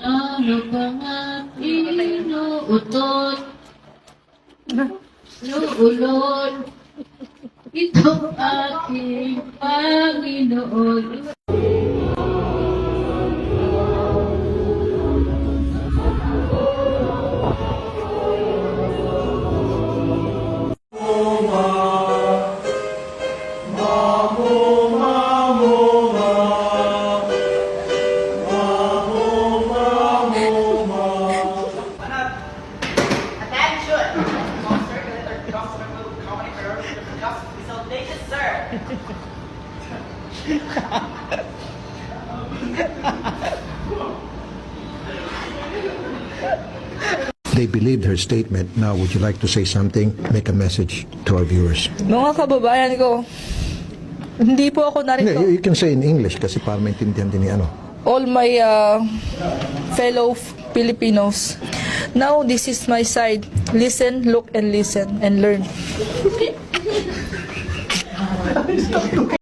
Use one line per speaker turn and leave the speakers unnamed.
Ano bang inuutot? Nuulol, ito aking Panginoon.
They believed her statement. Now, would you like to say something? Make a message to our viewers.
Mga kababayan ko, hindi po ako narito.
You can say in English kasi para maintindihan din ni ano.
All my fellow Filipinos, now this is my side. Listen, look, and listen, and learn.